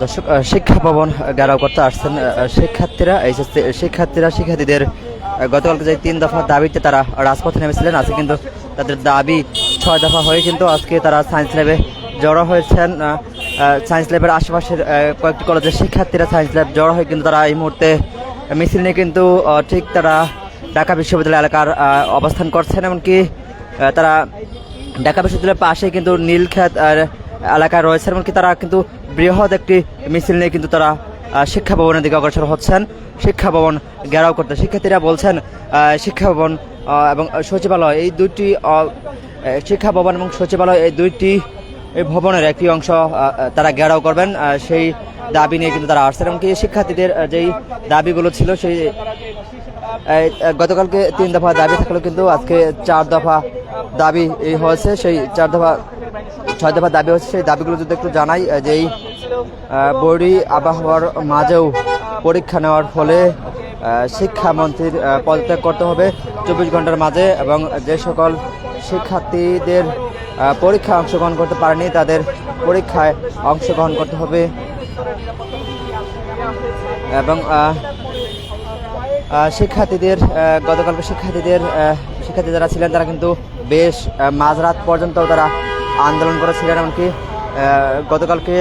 দর্শক, শিক্ষা ভবন ঘেরাও করতে আসছেন শিক্ষার্থীদের গতকালকে যে 3 দফা দাবিতে তারা রাজপথে নেমেছিলেন। আজকে কিন্তু তাদের দাবি 6 দফা হয়ে কিন্তু আজকে তারা সায়েন্স ল্যাবে জড়ো হয়েছেন। সায়েন্স ল্যাবের আশেপাশের কয়েকটি কলেজের শিক্ষার্থীরা সায়েন্স ল্যাব জড়ো হয়ে কিন্তু তারা এই মুহূর্তে মিছিল নিয়ে কিন্তু ঠিক তারা ঢাকা বিশ্ববিদ্যালয় এলাকার অবস্থান করছেন। এমনকি তারা ঢাকা বিশ্ববিদ্যালয়ের পাশে কিন্তু নীলক্ষেত এলাকায় রয়েছে। এমনকি তারা কিন্তু বৃহৎ একটি মিছিল নিয়ে কিন্তু তারা শিক্ষা ভবনের দিকে অগ্রসর হচ্ছেন শিক্ষা ভবন ঘেরাও করতে। শিক্ষার্থীরা বলছেন শিক্ষা ভবন এবং সচিবালয় এই দুইটি শিক্ষা ভবন এবং সচিবালয় এই দুইটি ভবনের একটি অংশ তারা ঘেরাও করবেন, সেই দাবি নিয়ে কিন্তু তারা আসছেন। এমনকি শিক্ষার্থীদের যেই দাবিগুলো ছিল সেই গতকালকে 3 দফা দাবি থাকলেও কিন্তু আজকে 4 দফা দাবি হয়েছে। সেই 6 দফা দাবি হচ্ছে। সেই দাবিগুলো যদি একটু জানাই, যে এই বৈরী আবহাওয়ার মাঝেও পরীক্ষা নেওয়ার ফলে শিক্ষামন্ত্রীর পদত্যাগ করতে হবে 24 ঘন্টার মাঝে, এবং যে সকল শিক্ষার্থীদের পরীক্ষায় অংশগ্রহণ করতে পারেনি তাদের পরীক্ষায় অংশগ্রহণ করতে হবে, এবং গতকালকে শিক্ষার্থী যারা ছিলেন তারা কিন্তু বেশ মাঝরাত পর্যন্ত তারা আন্দোলন করেছিলেন। এমনকি গতকালকে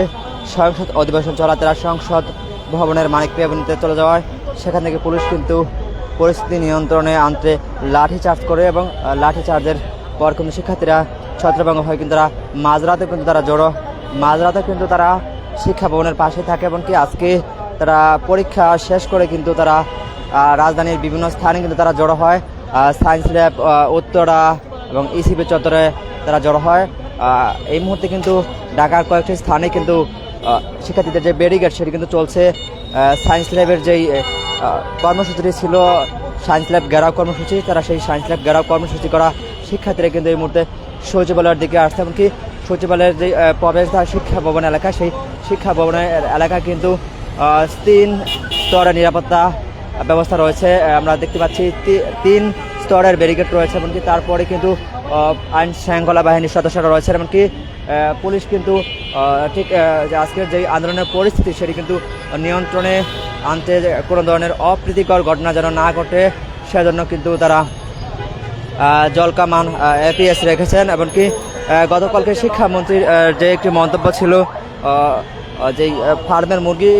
সংসদ অধিবেশন চলা তারা সংসদ ভবনের মানিকপি এভিনিউতে চলে যাওয়ায় সেখান থেকে পুলিশ কিন্তু পরিস্থিতি নিয়ন্ত্রণে আনতে লাঠিচার্জ করে, এবং লাঠিচার্জের পর কিন্তু শিক্ষার্থীরা ছত্রভঙ্গ হয়। কিন্তু তারা মাঝরাতে কিন্তু তারা শিক্ষা ভবনের পাশে থাকে। এমনকি আজকে তারা পরীক্ষা শেষ করে কিন্তু তারা রাজধানীর বিভিন্ন স্থানে কিন্তু তারা জড়ো হয়। সায়েন্স ল্যাব, উত্তরা এবং ইসিবি চত্বরে তারা জড়ো হয়। এই মুহূর্তে কিন্তু ঢাকার কয়েকটি স্থানে কিন্তু শিক্ষার্থীদের যে ব্যারিকেড সেটি কিন্তু চলছে। সায়েন্স ল্যাবের যেই কর্মসূচিটি ছিল সায়েন্স ল্যাব ঘেরাও কর্মসূচি, তারা সেই সায়েন্স ল্যাব ঘেরাও কর্মসূচি করা শিক্ষার্থীরা কিন্তু এই মুহূর্তে সচিবালয়ের দিকে আসছে। এমনকি সচিবালয়ের যে প্রবেশদ্বার শিক্ষা ভবন এলাকা, সেই শিক্ষা ভবনের এলাকা কিন্তু 3 স্তরের নিরাপত্তা ব্যবস্থা রয়েছে। আমরা দেখতে পাচ্ছি 3 স্তরের ব্যারিকেড রয়েছে। এমনকি তারপরে কিন্তু আইন শৃঙ্খলা বাহিনীর সদস্যরা রয়েছে। এমনকি পুলিশ কিন্তু ঠিক আজকের যে আন্দোলনের পরিস্থিতি সেটি কিন্তু নিয়ন্ত্রণে আনতে কোনো ধরনের অপ্রীতিকর ঘটনা যেন না ঘটে সেজন্য কিন্তু তারা জলকামান এপিএস রেখেছেন। এমনকি গতকালকে শিক্ষামন্ত্রীর যে একটি মন্তব্য ছিল, যেই ফার্মের মুরগি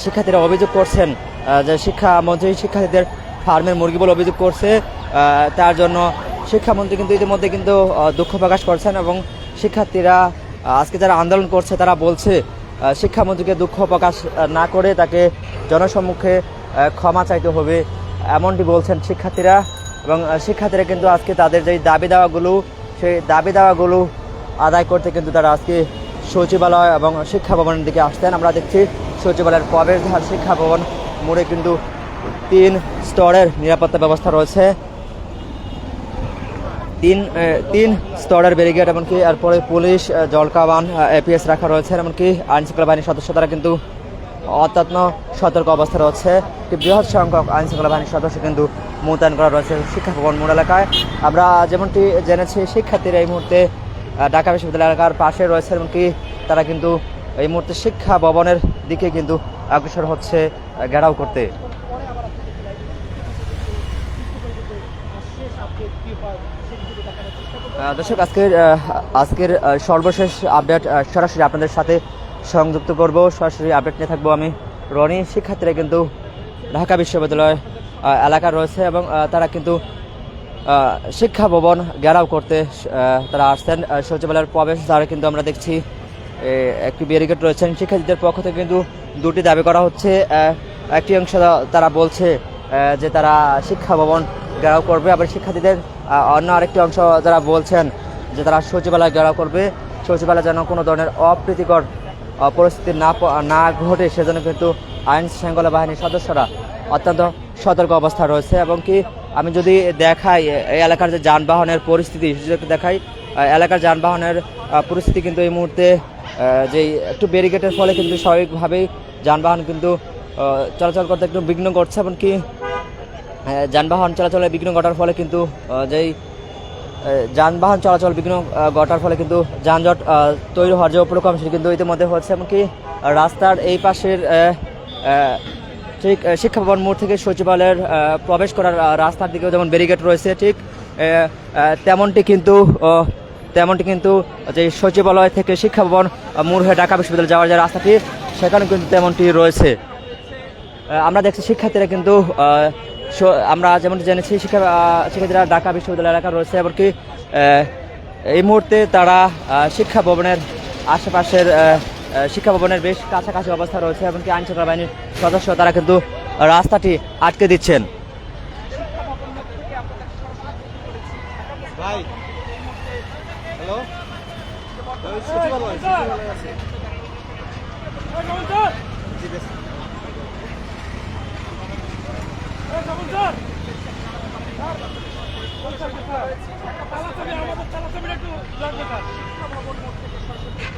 শিক্ষার্থীরা অভিযোগ করছেন যে শিক্ষামন্ত্রী শিক্ষার্থীদের ফার্মের মুরগি বলে অভিযোগ করছে, তার জন্য শিক্ষামন্ত্রী কিন্তু ইতিমধ্যে কিন্তু দুঃখ প্রকাশ করছেন, এবং শিক্ষার্থীরা আজকে যারা আন্দোলন করছে তারা বলছে শিক্ষামন্ত্রীকে দুঃখ প্রকাশ না করে তাকে জনসম্মুখে ক্ষমা চাইতে হবে, এমনটি বলছেন শিক্ষার্থীরা। এবং শিক্ষার্থীরা কিন্তু আজকে তাদের যেই সেই দাবি দাওয়াগুলো আদায় করতে কিন্তু তারা আজকে সচিবালয় এবং শিক্ষা ভবনের দিকে আসতেন। আমরা দেখছি সচিবালয়ের প্রবেশদ্বার শিক্ষা ভবন মোড়ে কিন্তু 3 স্তরের নিরাপত্তা ব্যবস্থা রয়েছে, 3 স্তরের ব্যারিকেড, এমনকি এরপরে পুলিশ, জলকামান এপিএস রাখা রয়েছে। এমনকি আইনশৃঙ্খলা বাহিনীর সদস্য তারা কিন্তু অত্যন্ত সতর্ক অবস্থা রয়েছে। একটি বৃহৎ সংখ্যক আইনশৃঙ্খলা বাহিনীর সদস্য কিন্তু মোতায়েন করা রয়েছে শিক্ষা ভবন মোড় এলাকায়। আমরা যেমনটি জেনেছি শিক্ষার্থীরা এই মুহূর্তে ঢাকা বিশ্ববিদ্যালয় এলাকার পাশে রয়েছে, এমনকি তারা কিন্তু এই মুহূর্তে শিক্ষা ভবনের দিকে কিন্তু অগ্রসর হচ্ছে ঘেরাও করতে। দর্শক, আজকের সর্বশেষ আপডেট সরাসরি আপনাদের সাথে সংযুক্ত করব। সরাসরি আপডেট নিয়ে থাকবো আমি রনি। শিক্ষার্থীরা কিন্তু ঢাকা বিশ্ববিদ্যালয় এলাকা রয়েছে, এবং তারা কিন্তু শিক্ষা ভবন ঘেরাও করতে তারা আসছেন। সচিবালয়ের প্রবেশদ্বারে কিন্তু আমরা দেখছি একটি ব্যারিকেড রয়েছেন। শিক্ষার্থীদের পক্ষ থেকে কিন্তু 2টি দাবি করা হচ্ছে। একটি অংশ তারা বলছে যে তারা শিক্ষা ভবন ঘেরাও করবে, আবার শিক্ষার্থীদের অন্য আরেকটি অংশ যারা বলছেন যে তারা সচিবালয় ঘেরাও করবে, সচিবালয় যেন কোনো ধরনের অপ্রীতিকর পরিস্থিতি না ঘটে সেজন্য কিন্তু আইন শৃঙ্খলা বাহিনীর সদস্যরা অত্যন্ত সতর্ক অবস্থা রয়েছে। এবং কি আমি যদি দেখাই এই এলাকার যে যানবাহনের পরিস্থিতি, সেটা দেখাই এলাকার যানবাহনের পরিস্থিতি কিন্তু এই মুহূর্তে যেই একটু ব্যারিকেডের ফলে কিন্তু স্বাভাবিকভাবেই যানবাহন কিন্তু চলাচল করতে একটু বিঘ্ন ঘটছে। এমনকি যানবাহন চলাচলে বিঘ্ন ঘটার ফলে কিন্তু যেই যানবাহন চলাচল বিঘ্ন ঘটার ফলে কিন্তু যানজট তৈরি হওয়ার যে উপলক্ষ সেটি কিন্তু ইতিমধ্যে হচ্ছে। এমনকি রাস্তার এই পাশের ঠিক শিক্ষা ভবন মোড় থেকে সচিবালয়ের প্রবেশ করার রাস্তার দিকেও যেমন ব্যারিকেড রয়েছে, ঠিক তেমনটি কিন্তু যে সচিবালয় থেকে শিক্ষা ভবন মোড় হয়ে ঢাকা বিশ্ববিদ্যালয় যাওয়ার যে রাস্তাটি সেখানে কিন্তু তেমনটি রয়েছে। আমরা দেখছি শিক্ষার্থীরা কিন্তু আমরা যেমন জেনেছি শিক্ষার্থীরা ঢাকা বিশ্ববিদ্যালয় এলাকা রয়েছে, এমনকি এই মুহূর্তে তারা শিক্ষা ভবনের আশেপাশের শিক্ষা ভবনের বেশ কাছাকাছি অবস্থা রয়েছে, এমনকি আইন শৃঙ্খলা বাহিনীর সদস্য তারা কিন্তু রাস্তাটি আটকে দিচ্ছেন।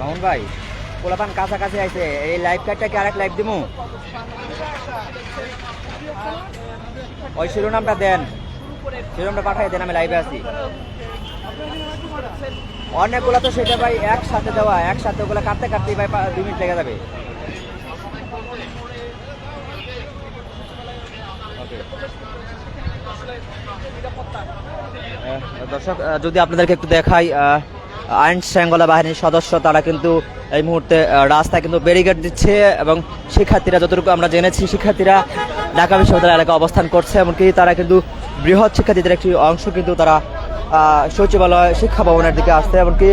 মামুন ভাই, পোলাপান কাছাকাছি আইছে, এই লাইভ কার্ডটা কি আরেক লাইভ দিমু? ওই শিরোনামটা দেন, শিরোনামটা পাঠিয়ে দেন, আমি লাইভে আছি। অনেকগুলো তো সেটা ভাই একসাথে দেওয়া, একসাথে ওগুলো কাটতে কাটতেই ভাই 2 মিনিট লেগে যাবে। দর্শক, যদি আপনাদেরকে একটু দেখাই, আইন শৃঙ্খলা বাহিনীর সদস্য তারা কিন্তু এই মুহূর্তে রাস্তায় কিন্তু ব্যারিকেড দিচ্ছে এবং শিক্ষার্থীরা, যতটুকু আমরা জেনেছি, শিক্ষার্থীরা ঢাকা বিশ্ববিদ্যালয় এলাকায় অবস্থান করছে। এমনকি তারা কিন্তু বৃহৎ শিক্ষার্থীদের একটি অংশ কিন্তু তারা সচিবালয় শিক্ষা ভবনের দিকে আসছে, এমনকি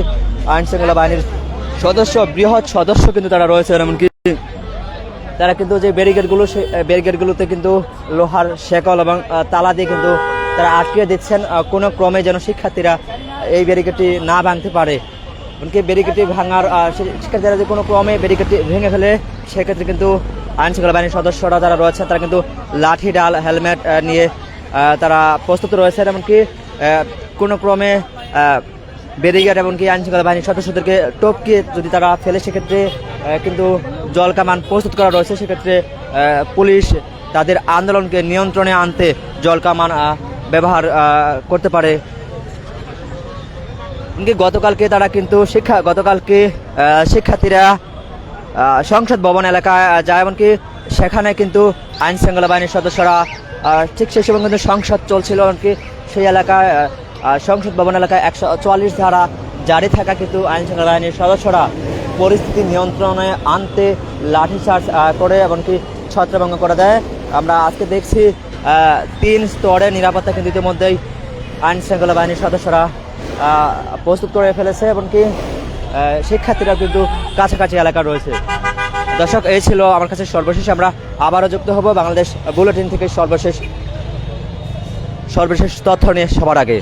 আইন শৃঙ্খলা বাহিনীর বৃহৎ সদস্য কিন্তু তারা রয়েছেন। এমনকি তারা কিন্তু যে ব্যারিকেডগুলো, সেই ব্যারিকেডগুলোতে কিন্তু লোহার শেকল এবং তালা দিয়ে কিন্তু তারা আটকে দিচ্ছেন, কোনো ক্রমে যেন শিক্ষার্থীরা এই ব্যারিকেডটি না ভাঙতে পারে। এমনকি ব্যারিকেডটি ভাঙার শিক্ষার্থীরা যে কোনো ক্রমে ব্যারিকেডটি ভেঙে ফেলে, সেক্ষেত্রে কিন্তু আইন শৃঙ্খলা বাহিনীর সদস্যরা যারা রয়েছেন তারা কিন্তু লাঠি, ডাল, হেলমেট নিয়ে তারা প্রস্তুত রয়েছেন। এমনকি কোনো ক্রমে ব্যারিকেড এমনকি আইন শৃঙ্খলা বাহিনীর সদস্যদেরকে টপকে যদি তারা ফেলে, সেক্ষেত্রে কিন্তু জল কামান প্রস্তুত করা রয়েছে। সেক্ষেত্রে পুলিশ তাদের আন্দোলনকে নিয়ন্ত্রণে আনতে জল কামান ব্যবহার করতে পারে। গতকালকে তারা কিন্তু শিক্ষার্থীরা সংসদ ভবন এলাকায় যায়, এমনকি সেখানে কিন্তু আইন শৃঙ্খলা বাহিনীর সদস্যরা ঠিক সেই সময় কিন্তু সংসদ চলছিল, এমনকি সেই এলাকায় সংসদ ভবন এলাকায় 144 ধারা জারি থাকা কিন্তু আইন শৃঙ্খলা বাহিনীর সদস্যরা পরিস্থিতি নিয়ন্ত্রণে আনতে লাঠিচার্জ করে এমনকি ছত্রভঙ্গ করে দেয়। আমরা আজকে দেখছি 3 স্তরের নিরাপত্তা কিন্তু ইতিমধ্যেই আইন শৃঙ্খলা বাহিনীর সদস্যরা প্রস্তুত করে ফেলেছে, এমনকি শিক্ষার্থীরা কিন্তু কাছাকাছি এলাকা রয়েছে। দর্শক, এই ছিল আমার কাছে সর্বশেষ। আমরা আবারও যুক্ত হব বাংলাদেশ বুলেটিন থেকে সর্বশেষ তথ্য নিয়ে সবার আগে।